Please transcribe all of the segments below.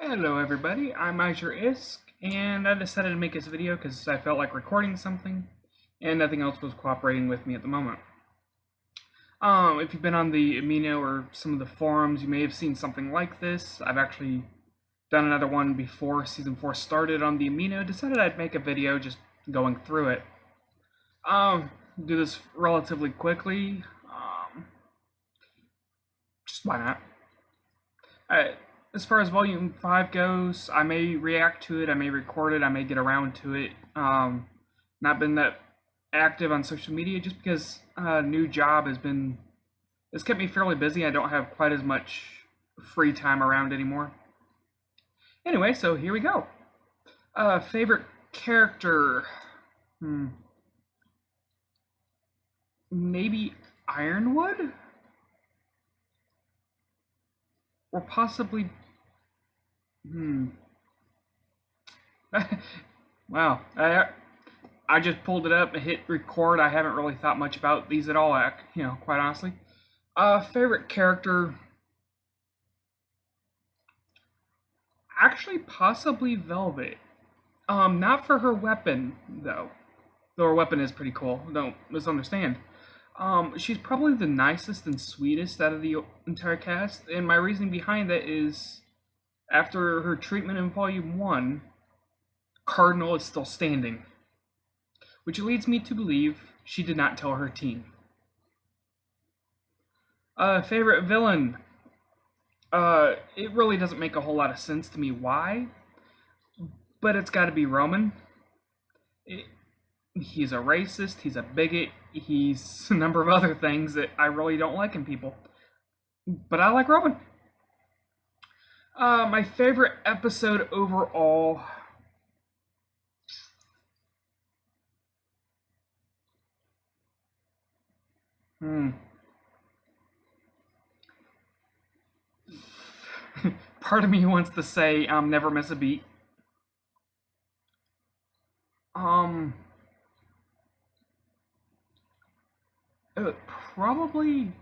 Hello everybody, I'm Isk, and I decided to make this video because I felt like recording something, and nothing else was cooperating with me at the moment. If you've been on the Amino or some of the forums, you may have seen something like this. I've actually done another one before Season 4 started on the Amino. Decided I'd make a video just going through it. Do this relatively quickly. Just why not? As far as Volume 5 goes, I may react to it, I may record it, I may get around to it. Not been that active on social media just because a new job has kept me fairly busy. I don't have quite as much free time around anymore. Anyway, so here we go. Favorite character? Maybe Ironwood? Or possibly... Wow. I just pulled it up and hit record. I haven't really thought much about these at all, quite honestly. Favorite character... Actually, possibly Velvet. Not for her weapon, though. Though her weapon is pretty cool. Don't misunderstand. She's probably the nicest and sweetest out of the entire cast, and my reasoning behind that is, after her treatment in Volume 1, Cardinal is still standing, which leads me to believe she did not tell her team. Favorite villain? It really doesn't make a whole lot of sense to me why, but it's got to be Roman. He's a racist, he's a bigot, he's a number of other things that I really don't like in people. But I like Roman. My favorite episode overall... Part of me wants to say Never Miss a Beat. Probably...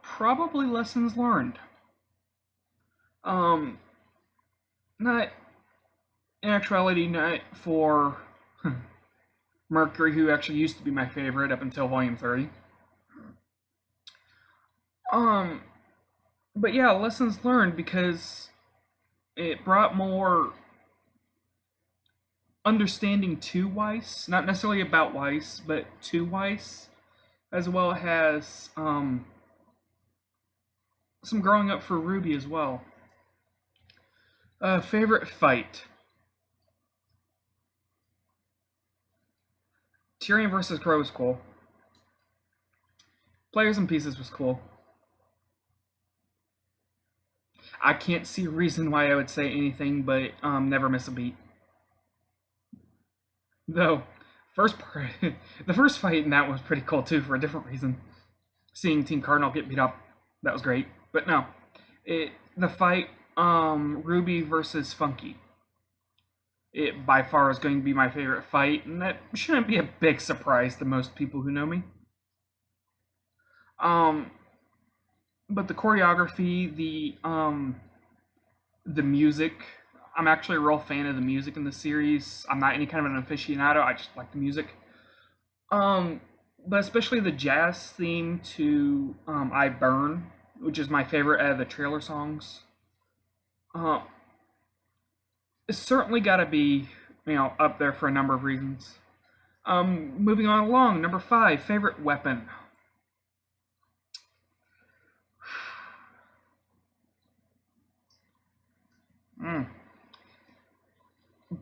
Probably Lessons Learned. Not... In actuality, not for Mercury, who actually used to be my favorite up until Volume 30. But yeah, Lessons Learned, because it brought more understanding to Weiss, not necessarily about Weiss, but to Weiss, as well as some growing up for Ruby as well. Favorite fight? Tyrion versus Crow was cool. Players and Pieces was cool. I can't see a reason why I would say anything but Never Miss a Beat. Though, the first fight in that was pretty cool too for a different reason. Seeing Team Cardinal get beat up, that was great. But no, the fight Ruby versus Funky. It by far is going to be my favorite fight, and that shouldn't be a big surprise to most people who know me. But the choreography, the music, I'm actually a real fan of the music in the series. I'm not any kind of an aficionado, I just like the music. But especially the jazz theme to I Burn, which is my favorite out of the trailer songs. It's certainly got to be, up there for a number of reasons. Moving on along, number 5, favorite weapon.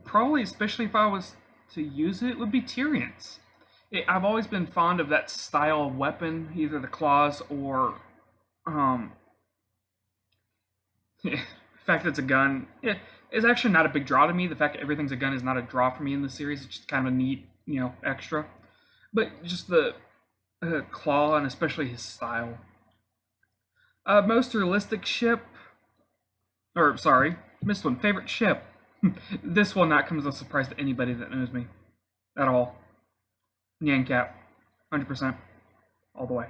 Probably, especially if I was to use it, would be Tyrion's. I've always been fond of that style of weapon, either the claws or, the fact that it's a gun. It's actually not a big draw to me. The fact that everything's a gun is not a draw for me in the series. It's just kind of a neat, extra. But just the claw, and especially his style. Most realistic ship, or sorry, missed one. Favorite ship. This will not come as a surprise to anybody that knows me at all. Yankap, 100%, all the way.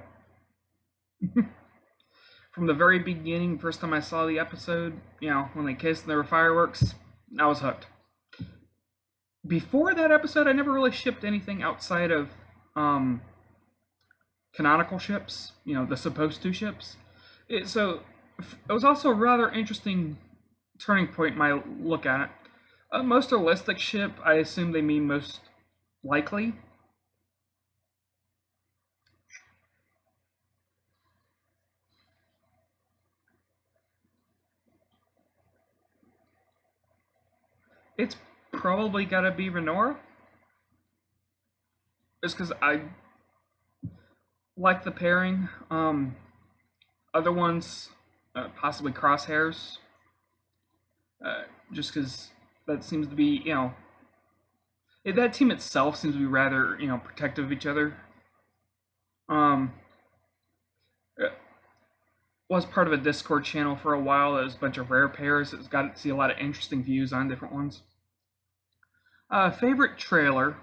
From the very beginning, first time I saw the episode, when they kissed and there were fireworks, I was hooked. Before that episode, I never really shipped anything outside of canonical ships, the supposed to ships. So it was also a rather interesting turning point in my look at it. Most realistic ship, I assume they mean most likely. It's probably gotta be Renora. Just because I like the pairing. Other ones, possibly Crosshairs. Just because that seems to be, that team itself seems to be rather, protective of each other. Was part of a Discord channel for a while. There's a bunch of rare pairs. It's got to see a lot of interesting views on different ones. Favorite trailer.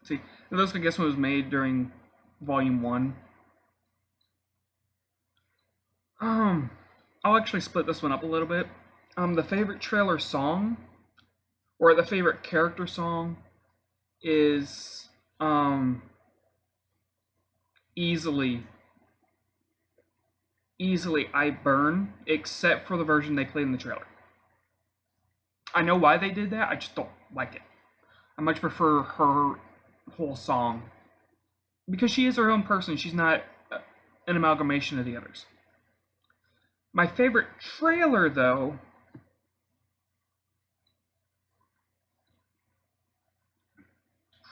See, those I guess one was made during Volume 1. I'll actually split this one up a little bit. The favorite trailer song, or the favorite character song, is easily I Burn, except for the version they played in the trailer. I know why they did that, I just don't like it. I much prefer her whole song, because she is her own person. She's not an amalgamation of the others. My favorite trailer, though,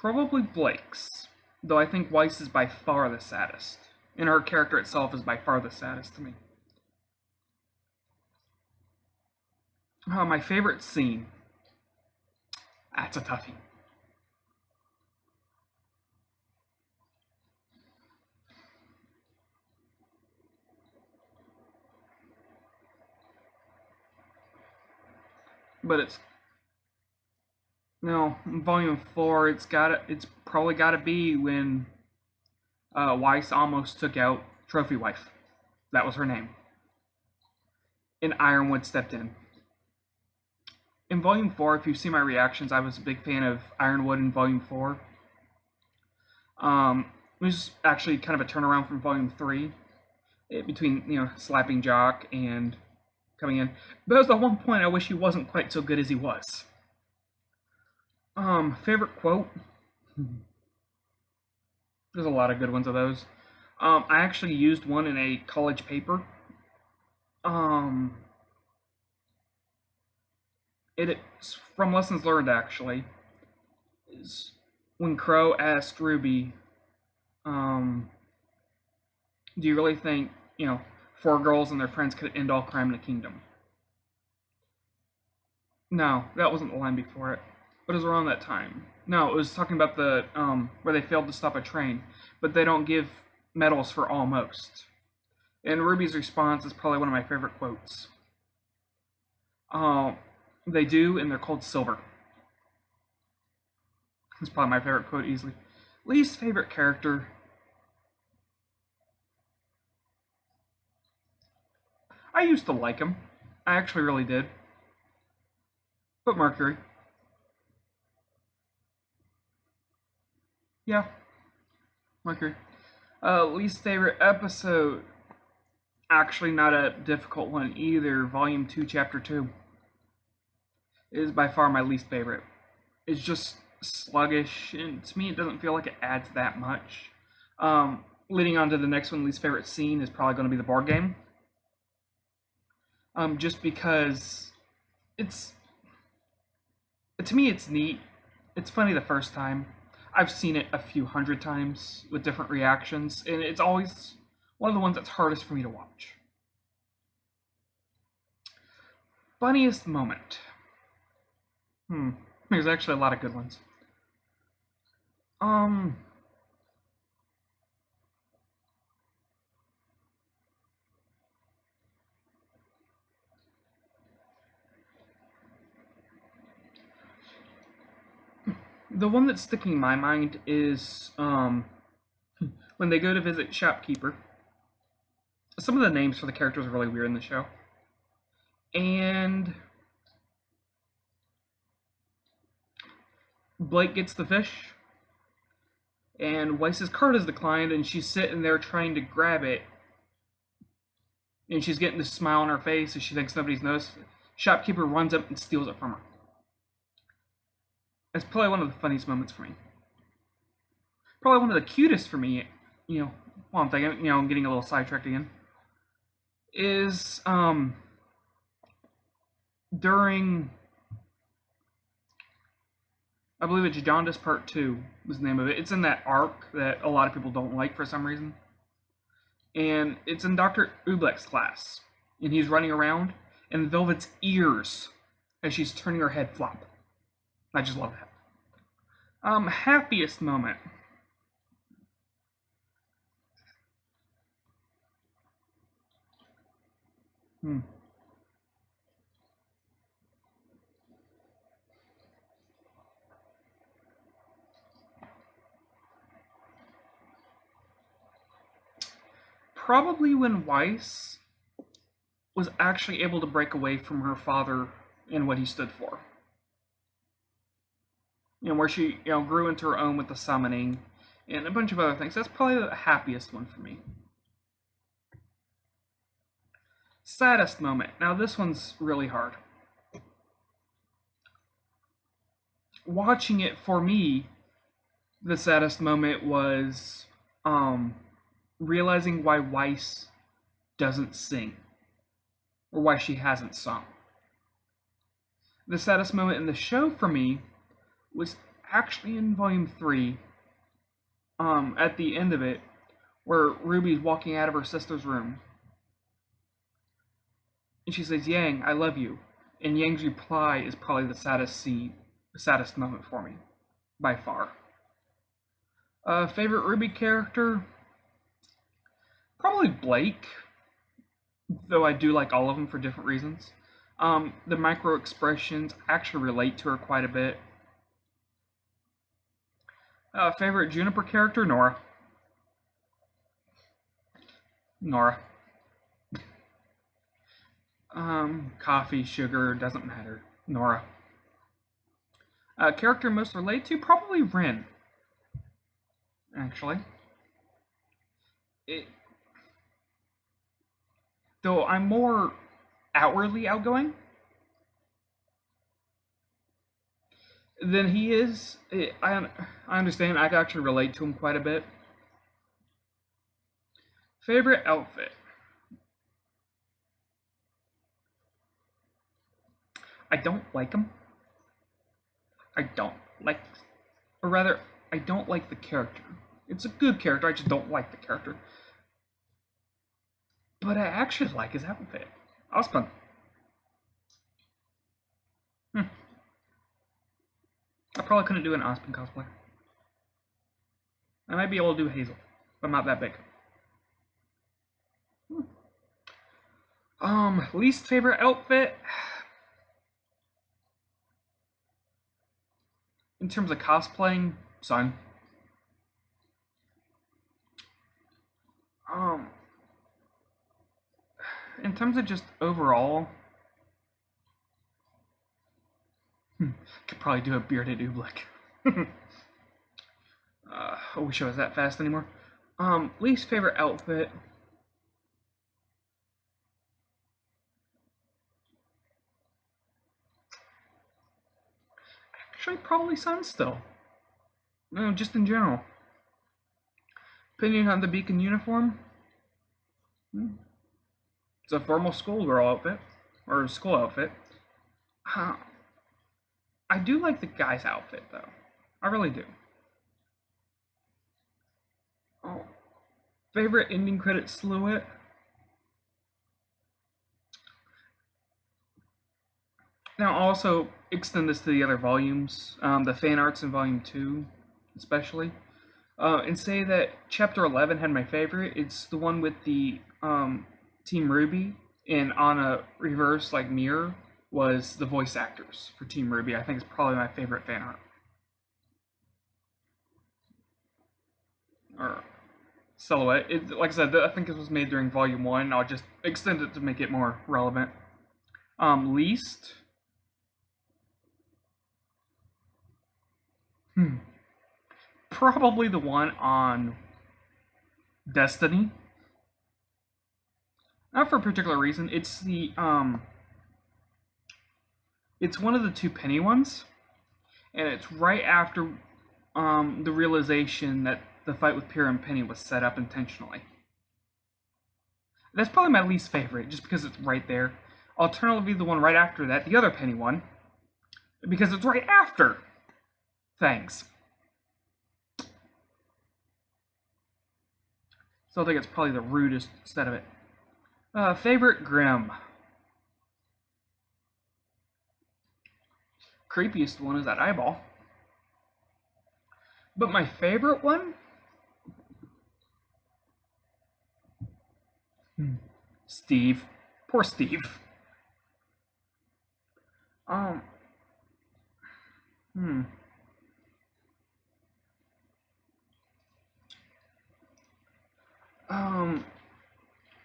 probably Blake's, though I think Weiss is by far the saddest, and her character itself is by far the saddest to me. My favorite scene, that's a toughie. But it's in Volume 4. It's probably got to be when Weiss almost took out Trophy Wife. That was her name. And Ironwood stepped in. In Volume 4, if you see my reactions, I was a big fan of Ironwood in Volume 4. It was actually kind of a turnaround from Volume 3, between slapping Jock and coming in. But there was the one point I wish he wasn't quite so good as he was. Favorite quote? There's a lot of good ones of those. I actually used one in a college paper. It's from Lessons Learned, actually. Is when Crow asked Ruby, do you really think, 4 girls and their friends could end all crime in the kingdom? No, that wasn't the line before it. But it was around that time. No, it was talking about the, where they failed to stop a train, but they don't give medals for almost. And Ruby's response is probably one of my favorite quotes. They do, and they're called silver. It's probably my favorite quote easily. Least favorite character. I used to like him. I actually really did. But Mercury. Yeah. Mercury. Least favorite episode. Actually not a difficult one either. Volume 2, Chapter 2. Is by far my least favorite. It's just sluggish, and to me it doesn't feel like it adds that much. Leading on to the next one, least favorite scene is probably going to be the board game. Just because to me it's neat. It's funny the first time. I've seen it a few hundred times with different reactions, and it's always one of the ones that's hardest for me to watch. Funniest moment. There's actually a lot of good ones. The one that's sticking in my mind is when they go to visit Shopkeeper. Some of the names for the characters are really weird in the show. And Blake gets the fish, and Weiss's card is declined, and she's sitting there trying to grab it. And she's getting this smile on her face, and she thinks nobody's noticed. Shopkeeper runs up and steals it from her. That's probably one of the funniest moments for me. Probably one of the cutest for me, while I'm thinking, I'm getting a little sidetracked again, is during, I believe it's Jaundice Part 2 was the name of it. It's in that arc that a lot of people don't like for some reason. And it's in Dr. RWBY's class. And he's running around, and Velvet's ears as she's turning her head flop. I just love that. Happiest moment. Probably when Weiss was actually able to break away from her father and what he stood for. Where she, grew into her own with the summoning and a bunch of other things. That's probably the happiest one for me. Saddest moment. Now this one's really hard. Watching it, for me, the saddest moment was realizing why Weiss doesn't sing, or why she hasn't sung. The saddest moment in the show for me was actually in Volume 3, at the end of it, where Ruby's walking out of her sister's room. And she says, "Yang, I love you." And Yang's reply is probably the saddest moment for me, by far. Favorite RWBY character? Probably Blake, though I do like all of them for different reasons. The micro expressions actually relate to her quite a bit. Favorite Juniper character? Nora. Coffee, sugar, doesn't matter. Nora. Character most relate to? Probably Rin. Actually. Though I'm more outwardly outgoing than he is, I understand. I can actually relate to him quite a bit. Favorite outfit? I don't like him. I don't like the character. It's a good character, I just don't like the character. But I actually like his outfit. Ospan. I probably couldn't do an Ospan cosplay. I might be able to do Hazel, but I'm not that big. Least favorite outfit? In terms of cosplaying, Sun. In terms of just overall, could probably do a bearded Oobleck. I wish I was that fast anymore. Least favorite outfit. Actually, probably Sun still. No, just in general. Opinion on the Beacon uniform? It's a formal schoolgirl outfit, or school outfit. I do like the guy's outfit, though. I really do. Oh, favorite ending credit silhouette? Now, also extend this to the other volumes, the fan arts in Volume 2, especially, and say that Chapter 11 had my favorite. It's the one with the Team RWBY, and on a reverse, mirror, was the voice actors for Team RWBY. I think it's probably my favorite fan art. or silhouette. Like I said, I think this was made during Volume 1. I'll just extend it to make it more relevant. Least. Probably the one on Destiny. Not for a particular reason. It's it's one of the two penny ones, and it's right after the realization that the fight with Pyrrha and Penny was set up intentionally. That's probably my least favorite, just because it's right there. Alternatively, the one right after that, the other penny one, because it's right after things. So I think it's probably the rudest set of it. Favorite Grim. Creepiest one is that eyeball. But my favorite one? Steve. Poor Steve. Hmm.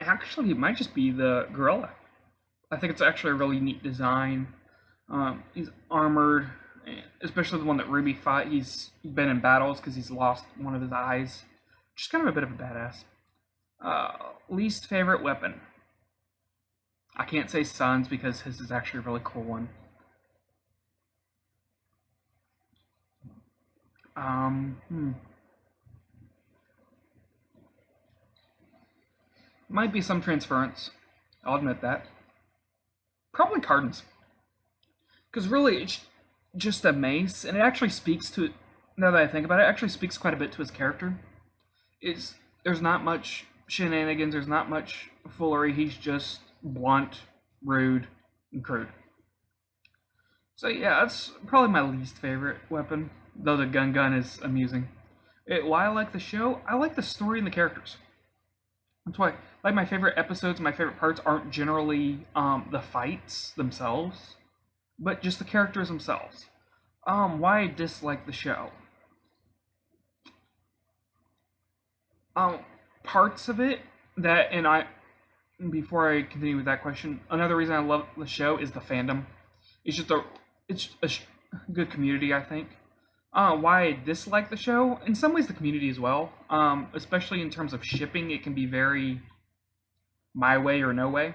Actually, it might just be the gorilla. I think it's actually a really neat design. He's armored, especially the one that RWBY fought. He's been in battles because he's lost one of his eyes. Just kind of a bit of a badass. Least favorite weapon. I can't say Sun's because his is actually a really cool one. Might be some transference. I'll admit that. Probably Cardin's. Because really, it's just a mace, and it actually speaks to it. Now that I think about it, actually speaks quite a bit to his character. There's not much shenanigans, there's not much foolery, he's just blunt, rude, and crude. So yeah, that's probably my least favorite weapon, though the gun is amusing. Why I like the show? I like the story and the characters. That's why, like, my favorite episodes, my favorite parts aren't generally the fights themselves, but just the characters themselves. Why I dislike the show? Parts of it that, before I continue with that question, another reason I love the show is the fandom. It's a good community, I think. Why I dislike the show? In some ways, the community as well. Especially in terms of shipping, it can be very my way or no way.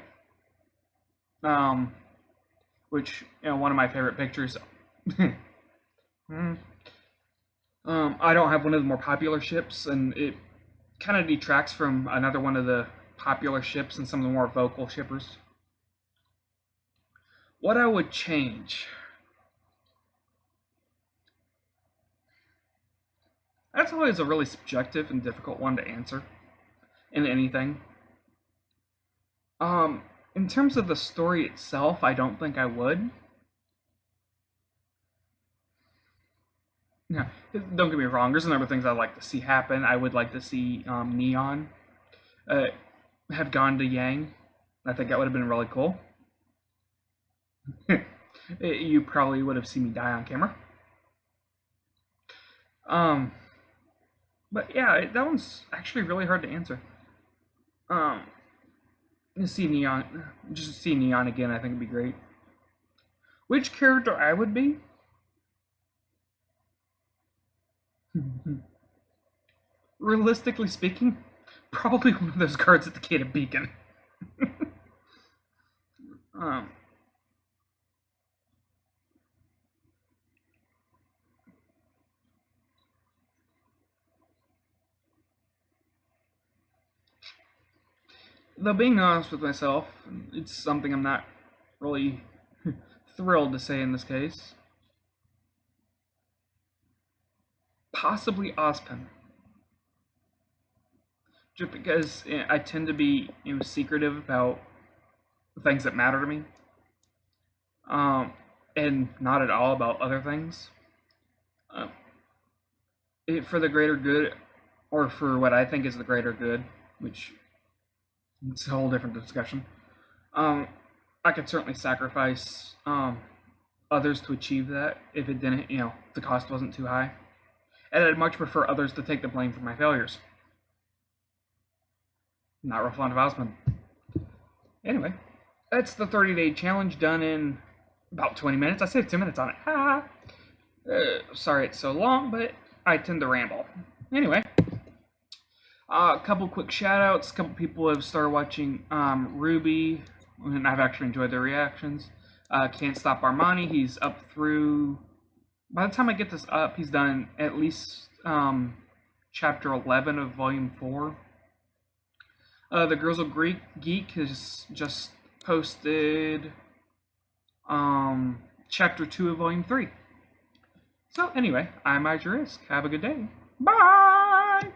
Which, one of my favorite pictures. I don't have one of the more popular ships, and it kind of detracts from another one of the popular ships and some of the more vocal shippers. What I would change? That's always a really subjective and difficult one to answer in anything. In terms of the story itself, I don't think I would. Yeah, don't get me wrong. There's a number of things I'd like to see happen. I would like to see Neon have gone to Yang. I think that would have been really cool. You probably would have seen me die on camera. But yeah, that one's actually really hard to answer. Just see Neon again, I think would be great. Which character I would be? Realistically speaking, probably one of those guards at the gate of Beacon. Though being honest with myself, it's something I'm not really thrilled to say in this case. Possibly Ozpin. Just because I tend to be secretive about things that matter to me. And not at all about other things. For the greater good, or for what I think is the greater good, which it's a whole different discussion. I could certainly sacrifice others to achieve that if it didn't, the cost wasn't too high. and I'd much prefer others to take the blame for my failures. Not real fond of Osmond. Anyway, that's the 30-day challenge done in about 20 minutes. I saved 2 minutes on it. Sorry it's so long, but I tend to ramble. Anyway, a couple quick shout-outs. A couple people have started watching RWBY, and I've actually enjoyed their reactions. Can't Stop Armani, he's up through... By the time I get this up, he's done at least chapter 11 of volume 4. The Girls Will Geek has just posted chapter 2 of volume 3. So anyway, I'm Risk. Have a good day. Bye!